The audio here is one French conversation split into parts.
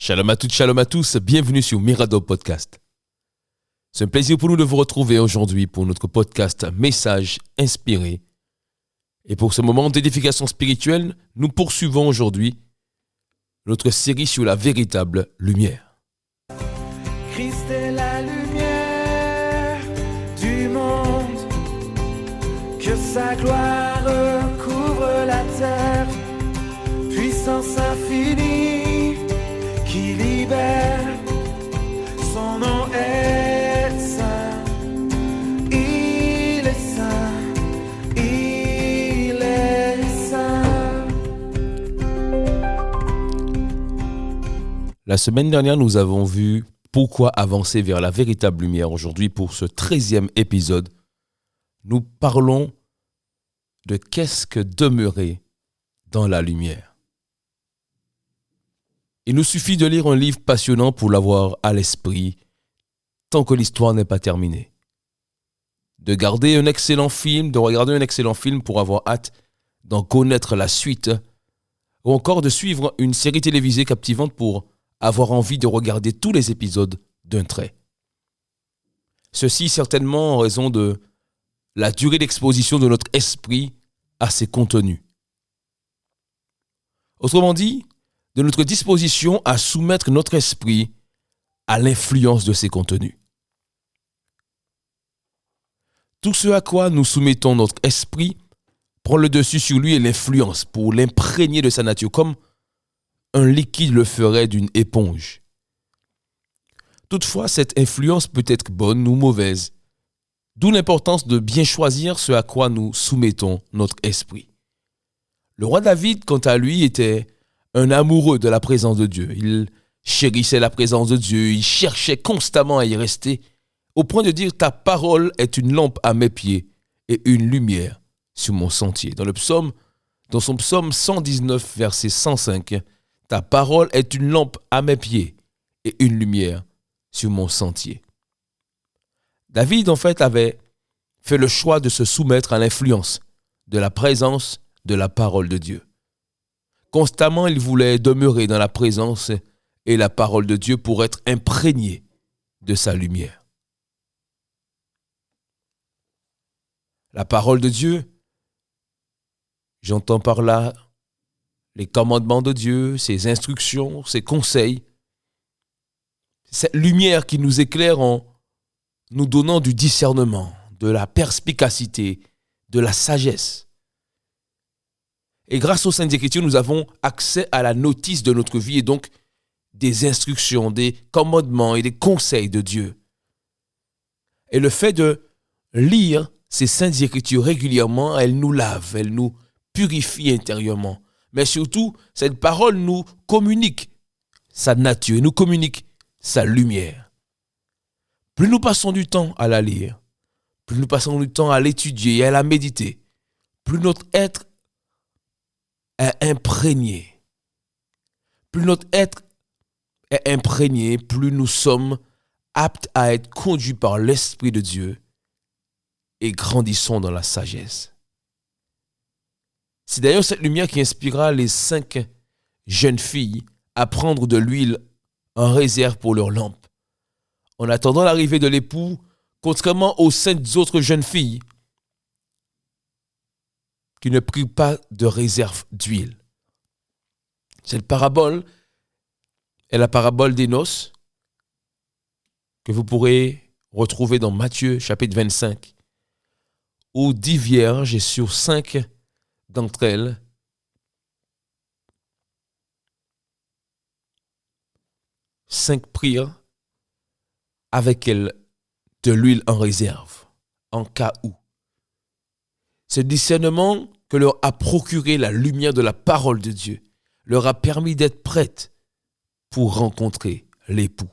Shalom à toutes, shalom à tous, bienvenue sur Mirador Podcast. C'est un plaisir pour nous de vous retrouver aujourd'hui pour notre podcast Message inspiré. Et pour ce moment d'édification spirituelle, nous poursuivons aujourd'hui notre série sur la véritable lumière. Christ est la lumière du monde, que sa gloire recouvre la terre, puissance infinie qui libère, son nom est saint, il est saint, il est saint. La semaine dernière, nous avons vu pourquoi avancer vers la véritable lumière. Aujourd'hui, pour ce 13e épisode, nous parlons de qu'est-ce que demeurer dans la lumière. Il nous suffit de lire un livre passionnant pour l'avoir à l'esprit tant que l'histoire n'est pas terminée. De regarder un excellent film pour avoir hâte d'en connaître la suite, ou encore de suivre une série télévisée captivante pour avoir envie de regarder tous les épisodes d'un trait. Ceci certainement en raison de la durée d'exposition de notre esprit à ces contenus. Autrement dit, de notre disposition à soumettre notre esprit à l'influence de ces contenus. Tout ce à quoi nous soumettons notre esprit prend le dessus sur lui et l'influence pour l'imprégner de sa nature comme un liquide le ferait d'une éponge. Toutefois, cette influence peut être bonne ou mauvaise, d'où l'importance de bien choisir ce à quoi nous soumettons notre esprit. Le roi David, quant à lui, était un amoureux de la présence de Dieu. Il chérissait la présence de Dieu, il cherchait constamment à y rester, au point de dire « Ta parole est une lampe à mes pieds et une lumière sur mon sentier ». Dans son psaume 119, verset 105, « Ta parole est une lampe à mes pieds et une lumière sur mon sentier ». David, en fait, avait fait le choix de se soumettre à l'influence de la présence de la parole de Dieu. Constamment, il voulait demeurer dans la présence et la parole de Dieu pour être imprégné de sa lumière. La parole de Dieu, j'entends par là les commandements de Dieu, ses instructions, ses conseils. Cette lumière qui nous éclaire en nous donnant du discernement, de la perspicacité, de la sagesse. Et grâce aux Saintes Écritures, nous avons accès à la notice de notre vie et donc des instructions, des commandements et des conseils de Dieu. Et le fait de lire ces Saintes Écritures régulièrement, elles nous lavent, elles nous purifient intérieurement. Mais surtout, cette parole nous communique sa nature, et nous communique sa lumière. Plus nous passons du temps à la lire, plus nous passons du temps à l'étudier et à la méditer, plus notre être est imprégné. Plus notre être est imprégné, plus nous sommes aptes à être conduits par l'Esprit de Dieu et grandissons dans la sagesse. C'est d'ailleurs cette lumière qui inspirera les 5 jeunes filles à prendre de l'huile en réserve pour leurs lampes. En attendant l'arrivée de l'époux, contrairement aux 5 autres jeunes filles qui ne prirent pas de réserve d'huile. Cette parabole est la parabole des noces que vous pourrez retrouver dans Matthieu chapitre 25, où 10 vierges et sur 5 d'entre elles prirent avec elles de l'huile en réserve, en cas où. Ce discernement que leur a procuré la lumière de la parole de Dieu leur a permis d'être prêtes pour rencontrer l'époux.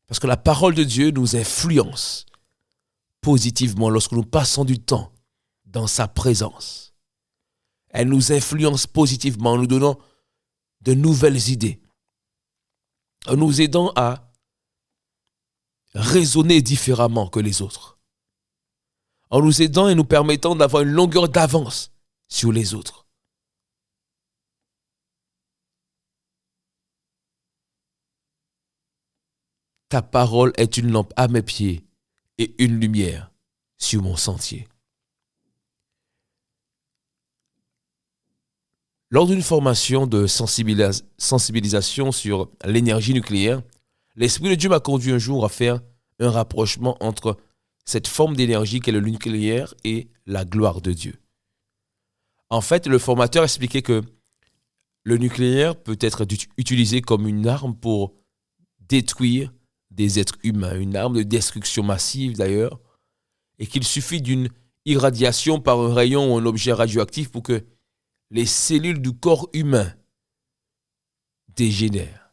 Parce que la parole de Dieu nous influence positivement lorsque nous passons du temps dans sa présence. Elle nous influence positivement en nous donnant de nouvelles idées, en nous aidant à raisonner différemment que les autres, en nous aidant et nous permettant d'avoir une longueur d'avance sur les autres. Ta parole est une lampe à mes pieds et une lumière sur mon sentier. Lors d'une formation de sensibilisation sur l'énergie nucléaire, l'Esprit de Dieu m'a conduit un jour à faire un rapprochement entre cette forme d'énergie qu'est le nucléaire et la gloire de Dieu. En fait, le formateur expliquait que le nucléaire peut être utilisé comme une arme pour détruire des êtres humains, une arme de destruction massive d'ailleurs, et qu'il suffit d'une irradiation par un rayon ou un objet radioactif pour que les cellules du corps humain dégénèrent,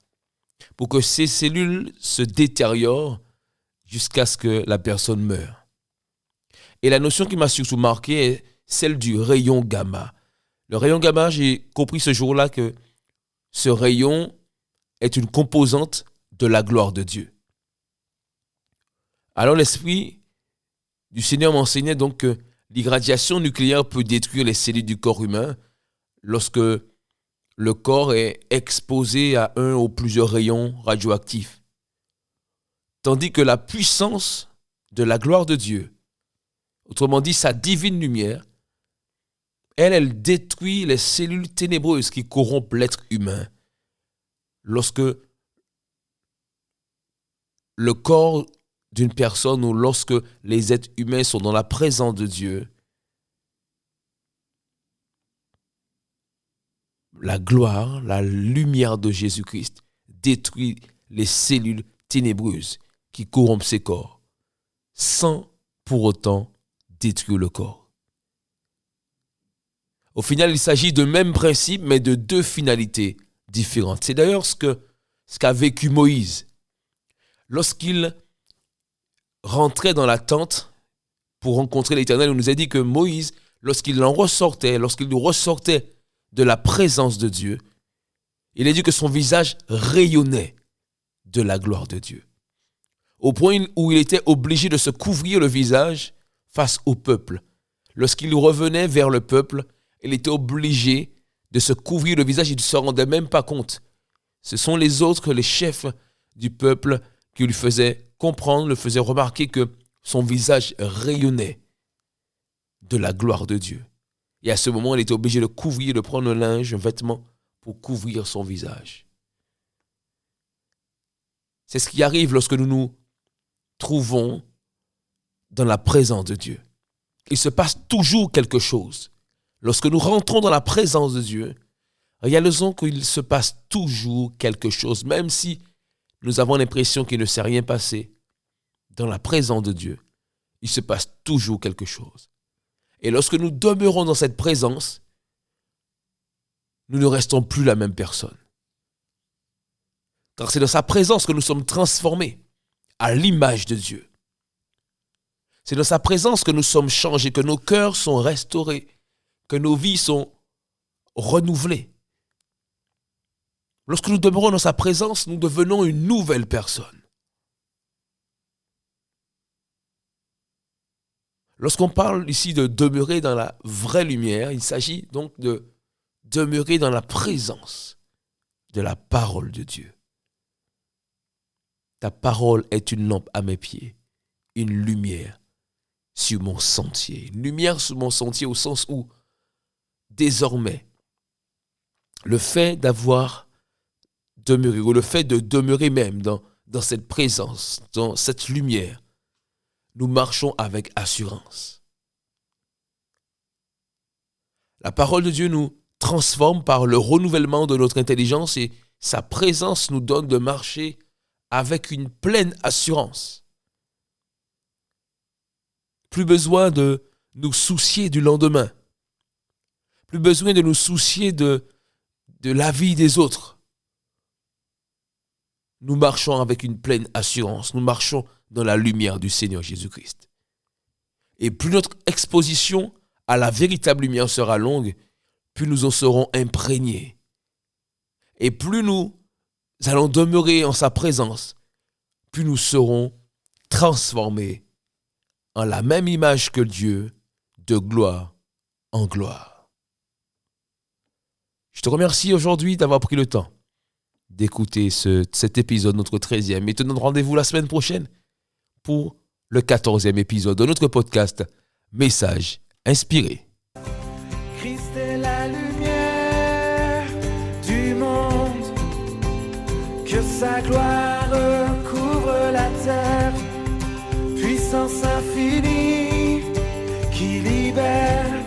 pour que ces cellules se détériorent jusqu'à ce que la personne meure. Et la notion qui m'a surtout marqué est celle du rayon gamma. Le rayon gamma, j'ai compris ce jour-là que ce rayon est une composante de la gloire de Dieu. Alors l'Esprit du Seigneur m'enseignait donc que l'irradiation nucléaire peut détruire les cellules du corps humain lorsque le corps est exposé à un ou plusieurs rayons radioactifs. Tandis que la puissance de la gloire de Dieu, autrement dit sa divine lumière, elle détruit les cellules ténébreuses qui corrompent l'être humain. Lorsque le corps d'une personne ou lorsque les êtres humains sont dans la présence de Dieu, la gloire, la lumière de Jésus-Christ détruit les cellules ténébreuses qui corrompent ces corps, sans pour autant détruire le corps. Au final, il s'agit de même principe, mais de deux finalités différentes. C'est d'ailleurs ce qu'a vécu Moïse. Lorsqu'il rentrait dans la tente pour rencontrer l'Éternel, on nous a dit que Moïse, lorsqu'il ressortait de la présence de Dieu, il a dit que son visage rayonnait de la gloire de Dieu. Au point où il était obligé de se couvrir le visage face au peuple. Lorsqu'il revenait vers le peuple, il était obligé de se couvrir le visage, il ne se rendait même pas compte. Ce sont les autres, les chefs du peuple, qui lui faisaient comprendre, le faisaient remarquer que son visage rayonnait de la gloire de Dieu. Et à ce moment, il était obligé de couvrir, de prendre un linge, un vêtement pour couvrir son visage. C'est ce qui arrive lorsque nous nous trouvons dans la présence de Dieu. Il se passe toujours quelque chose. Lorsque nous rentrons dans la présence de Dieu, réalisons qu'il se passe toujours quelque chose, même si nous avons l'impression qu'il ne s'est rien passé. Dans la présence de Dieu, il se passe toujours quelque chose. Et lorsque nous demeurons dans cette présence, nous ne restons plus la même personne. Car c'est dans sa présence que nous sommes transformés à l'image de Dieu. C'est dans sa présence que nous sommes changés, que nos cœurs sont restaurés, que nos vies sont renouvelées. Lorsque nous demeurons dans sa présence, nous devenons une nouvelle personne. Lorsqu'on parle ici de demeurer dans la vraie lumière, il s'agit donc de demeurer dans la présence de la parole de Dieu. Ta parole est une lampe à mes pieds, une lumière sur mon sentier. Une lumière sur mon sentier au sens où, désormais, le fait d'avoir demeuré, ou le fait de demeurer même dans cette présence, dans cette lumière, nous marchons avec assurance. La parole de Dieu nous transforme par le renouvellement de notre intelligence et sa présence nous donne de marcher avec une pleine assurance. Plus besoin de nous soucier du lendemain. Plus besoin de nous soucier de la vie des autres. Nous marchons avec une pleine assurance. Nous marchons dans la lumière du Seigneur Jésus-Christ. Et plus notre exposition à la véritable lumière sera longue, plus nous en serons imprégnés. Et plus nous allons demeurer en sa présence, plus nous serons transformés en la même image que Dieu, de gloire en gloire. Je te remercie aujourd'hui d'avoir pris le temps d'écouter cet épisode, notre 13e, et te donne rendez-vous la semaine prochaine pour le 14e épisode de notre podcast Message inspiré. Christ est la lumière du monde, que sa gloire couvre la terre, puissance infinie qui libère.